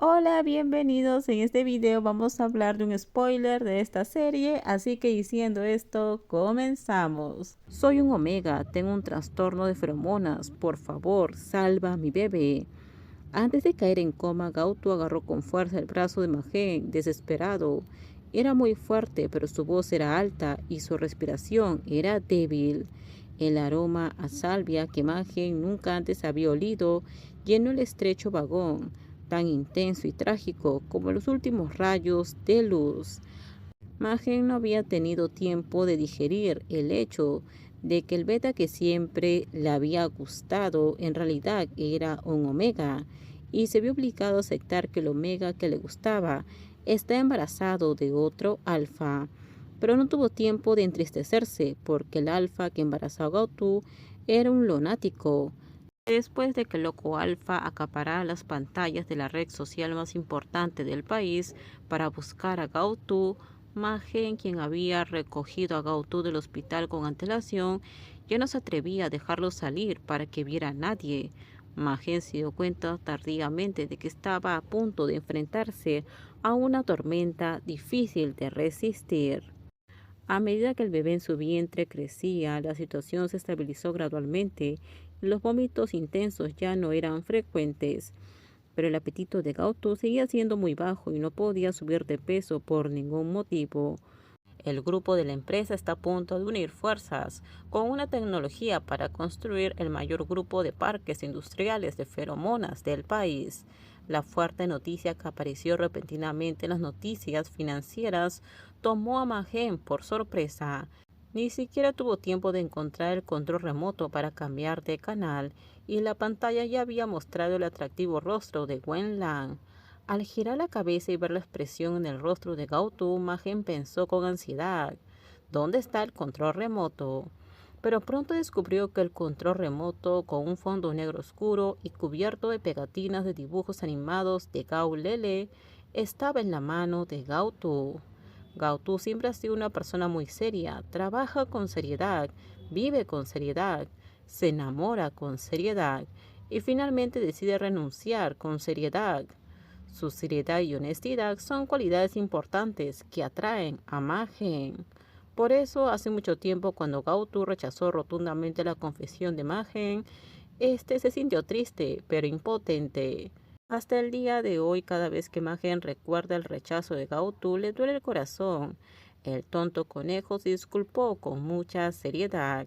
Hola, bienvenidos. En este video vamos a hablar de un spoiler de esta serie, así que diciendo esto, comenzamos. Soy un omega, tengo un trastorno de feromonas. Por favor, salva a mi bebé. Antes de caer en coma, Gautu agarró con fuerza el brazo de Magen, desesperado. Era muy fuerte, pero su voz era alta y su respiración era débil. El aroma a salvia que Magen nunca antes había olido llenó el estrecho vagón, tan intenso y trágico como los últimos rayos de luz. Magen no había tenido tiempo de digerir el hecho de que el beta que siempre le había gustado en realidad era un omega, y se vio obligado a aceptar que el omega que le gustaba está embarazado de otro alfa. Pero no tuvo tiempo de entristecerse porque el alfa que embarazó a Gautu era un lunático. Después de que el loco alfa acaparara las pantallas de la red social más importante del país para buscar a Gautu, Magen, quien había recogido a Gautu del hospital con antelación, ya no se atrevía a dejarlo salir para que viera a nadie. Magen se dio cuenta tardíamente de que estaba a punto de enfrentarse a una tormenta difícil de resistir. A medida que el bebé en su vientre crecía, la situación se estabilizó gradualmente y los vómitos intensos ya no eran frecuentes, pero el apetito de Gautu seguía siendo muy bajo y no podía subir de peso por ningún motivo. El grupo de la empresa está a punto de unir fuerzas con una tecnología para construir el mayor grupo de parques industriales de feromonas del país. La fuerte noticia que apareció repentinamente en las noticias financieras tomó a Magen por sorpresa. Ni siquiera tuvo tiempo de encontrar el control remoto para cambiar de canal, y la pantalla ya había mostrado el atractivo rostro de Wen Lang. Al girar la cabeza y ver la expresión en el rostro de Gautu, Magen pensó con ansiedad: ¿dónde está el control remoto? Pero pronto descubrió que el control remoto, con un fondo negro oscuro y cubierto de pegatinas de dibujos animados de Gau Lele, estaba en la mano de Gautu. Gautu siempre ha sido una persona muy seria, trabaja con seriedad, vive con seriedad, se enamora con seriedad y finalmente decide renunciar con seriedad. Su seriedad y honestidad son cualidades importantes que atraen a Magen. Por eso, hace mucho tiempo, cuando Gautu rechazó rotundamente la confesión de Magen, este se sintió triste, pero impotente. Hasta el día de hoy, cada vez que Magen recuerda el rechazo de Gautu, le duele el corazón. El tonto conejo se disculpó con mucha seriedad.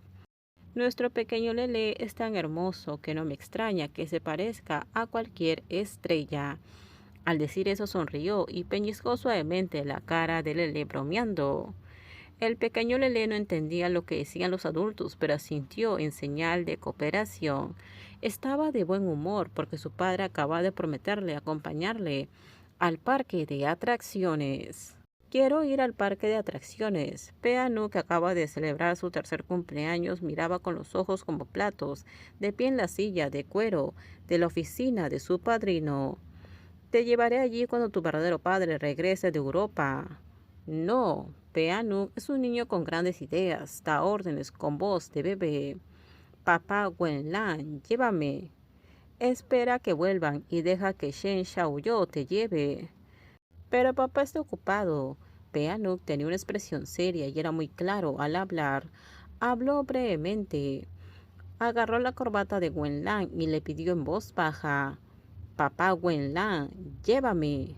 Nuestro pequeño Lele es tan hermoso que no me extraña que se parezca a cualquier estrella. Al decir eso sonrió y peñiscó suavemente la cara de Lele bromeando. El pequeño Lele no entendía lo que decían los adultos, pero asintió en señal de cooperación. Estaba de buen humor porque su padre acababa de prometerle acompañarle al parque de atracciones. Quiero ir al parque de atracciones. Peanu, que acaba de celebrar su tercer cumpleaños, miraba con los ojos como platos, de pie en la silla de cuero de la oficina de su padrino. Te llevaré allí cuando tu verdadero padre regrese de Europa. No, Peanu es un niño con grandes ideas, da órdenes con voz de bebé. Papá Wenlan, llévame. Espera que vuelvan y deja que Shen Xiaoyo te lleve. Pero papá está ocupado. Peanu tenía una expresión seria y era muy claro al hablar. Habló brevemente. Agarró la corbata de Wenlan y le pidió en voz baja: Papá Wenlan, llévame.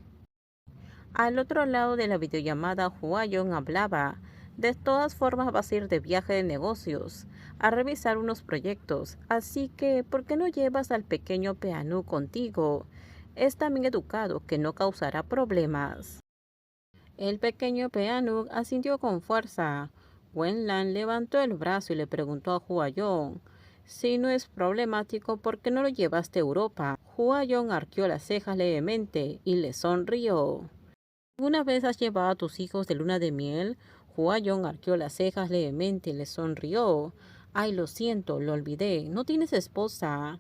Al otro lado de la videollamada, Huayon hablaba: de todas formas vas a ir de viaje de negocios, a revisar unos proyectos, así que ¿por qué no llevas al pequeño Peanú contigo? Es tan bien educado que no causará problemas. El pequeño Peanú asintió con fuerza. Wenlan levantó el brazo y le preguntó a Huayon: si no es problemático, ¿por qué no lo llevaste a Europa? Huayon arqueó las cejas levemente y le sonrió. ¿Alguna vez has llevado a tus hijos de luna de miel? Huayon arqueó las cejas levemente y le sonrió. Ay, lo siento, lo olvidé. ¿No tienes esposa?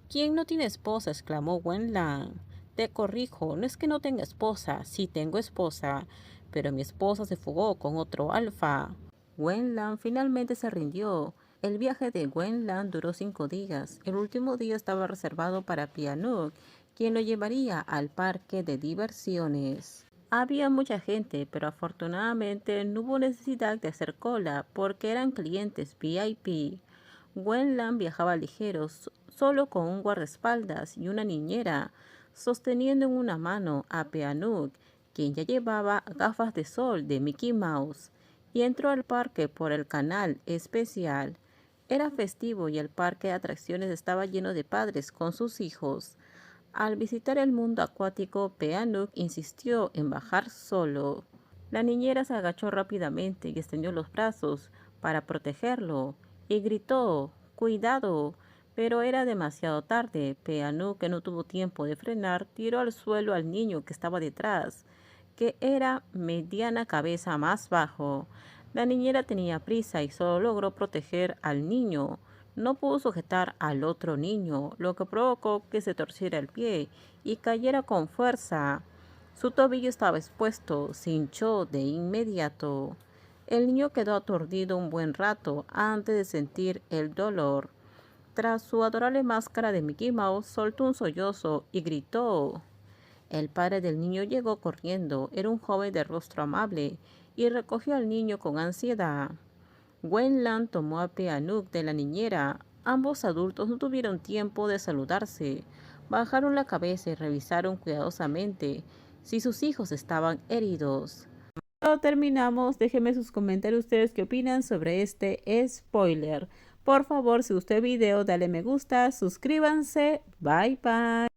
¿Quién no tiene esposa? Exclamó Wenlan. Te corrijo, no es que no tenga esposa, sí tengo esposa, pero mi esposa se fugó con otro alfa. Wenlan finalmente se rindió. El viaje de Wenlan duró 5 días. El último día estaba reservado para Pianuk, quien lo llevaría al parque de diversiones. Había mucha gente, pero afortunadamente no hubo necesidad de hacer cola porque eran clientes VIP. Wendland viajaba ligero, solo con un guardaespaldas y una niñera, sosteniendo en una mano a Peanut, quien ya llevaba gafas de sol de Mickey Mouse, y entró al parque por el canal especial. Era festivo y el parque de atracciones estaba lleno de padres con sus hijos. Al visitar el mundo acuático, Peanut insistió en bajar solo. La niñera se agachó rápidamente y extendió los brazos para protegerlo y gritó «¡Cuidado!». Pero era demasiado tarde. Peanut, que no tuvo tiempo de frenar, tiró al suelo al niño que estaba detrás, que era mediana cabeza más bajo. La niñera tenía prisa y solo logró proteger al niño. No pudo sujetar al otro niño, lo que provocó que se torciera el pie y cayera con fuerza. Su tobillo estaba expuesto, se hinchó de inmediato. El niño quedó aturdido un buen rato antes de sentir el dolor. Tras su adorable máscara de Mickey Mouse, soltó un sollozo y gritó. El padre del niño llegó corriendo. Era un joven de rostro amable y recogió al niño con ansiedad. Wendland tomó a Peanut de la niñera. Ambos adultos no tuvieron tiempo de saludarse. Bajaron la cabeza y revisaron cuidadosamente si sus hijos estaban heridos. Cuando terminamos, déjenme sus comentarios ustedes qué opinan sobre este spoiler. Por favor, si gustó el video, dale me gusta, suscríbanse. Bye bye.